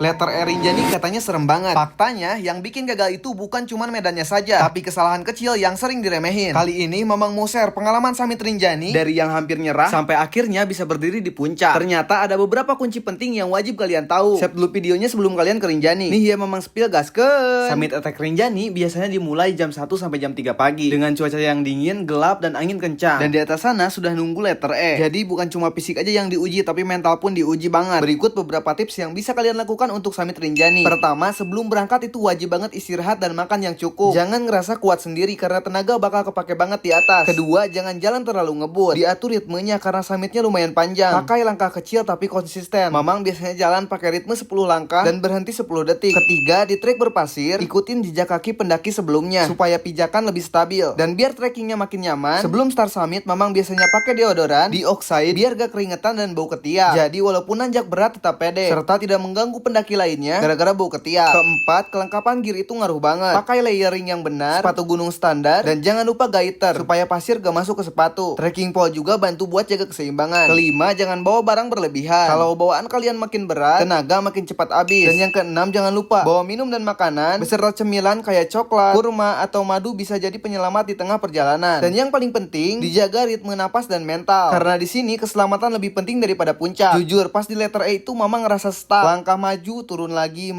Letter E Rinjani katanya serem banget. Faktanya, yang bikin gagal itu bukan cuma medannya saja, tapi kesalahan kecil yang sering diremehin. Kali ini Mamang mau share pengalaman Summit Rinjani dari yang hampir nyerah sampai akhirnya bisa berdiri di puncak. Ternyata ada beberapa kunci penting yang wajib kalian tahu. Save dulu videonya sebelum kalian ke Rinjani. Nih ya Mamang spill gaskeun. Summit Attack Rinjani biasanya dimulai jam 1 sampai jam 3 pagi dengan cuaca yang dingin, gelap dan angin kencang. Dan di atas sana sudah nunggu letter E. Jadi bukan cuma fisik aja yang diuji, tapi mental pun diuji banget. Berikut beberapa tips yang bisa kalian lakukan untuk Summit Rinjani. Pertama, sebelum berangkat itu wajib banget istirahat dan makan yang cukup. Jangan ngerasa kuat sendiri karena tenaga bakal kepake banget di atas. Kedua, jangan jalan terlalu ngebut. Diatur ritmenya karena summitnya lumayan panjang. Pakai langkah kecil tapi konsisten. Mamang biasanya jalan pakai ritme 10 langkah dan berhenti 10 detik. Ketiga, di trek berpasir, ikutin jejak kaki pendaki sebelumnya supaya pijakan lebih stabil. Dan biar trekkingnya makin nyaman, sebelum start summit, Mamang biasanya pakai deodoran, dioxide biar gak keringetan dan bau ketiak. Jadi walaupun nanjak berat tetap pede serta tidak mengganggu pendaki lainnya gara-gara bau ketiak. Keempat, kelengkapan gear itu ngaruh banget. Pakai layering yang benar, sepatu gunung standar, dan jangan lupa gaiter supaya pasir gak masuk ke sepatu. Trekking pole juga bantu buat jaga keseimbangan. Kelima, jangan bawa barang berlebihan. Kalau bawaan kalian makin berat, tenaga makin cepat habis. Dan yang keenam, jangan lupa bawa minum dan makanan beserta cemilan kayak coklat, kurma, atau madu bisa jadi penyelamat di tengah perjalanan. Dan yang paling penting, dijaga ritme napas dan mental. Karena di sini keselamatan lebih penting daripada puncak. Jujur, pas di letter E itu Mama ngerasa stuck. Langkah maju, turun lagi,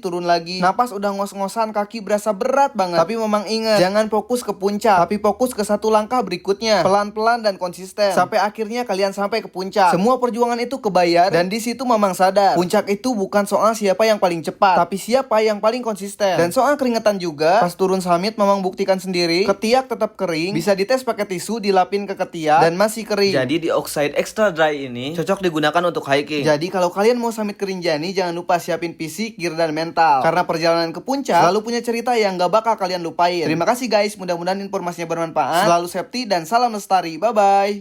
turun lagi. Napas udah ngos-ngosan, kaki berasa berat banget. Tapi Mamang ingat, jangan fokus ke puncak, tapi fokus ke satu langkah berikutnya. Pelan-pelan dan konsisten. Sampai akhirnya kalian sampai ke puncak. Semua perjuangan itu kebayar, dan di situ Mamang sadar, puncak itu bukan soal siapa yang paling cepat, tapi siapa yang paling konsisten. Dan soal keringetan juga, pas turun summit Mamang buktikan sendiri, ketiak tetap kering, bisa dites pakai tisu, dilapin ke ketiak, dan masih kering. Jadi di Oxide Extra Dry ini cocok digunakan untuk hiking. Jadi kalau kalian mau summit ke Rinjani, jangan lupa siapin fisik, gear, dan mental. Karena perjalanan ke puncak selalu punya cerita yang gak bakal kalian lupain. Terima kasih guys, mudah-mudahan informasinya bermanfaat. Selalu safety dan salam lestari. Bye-bye.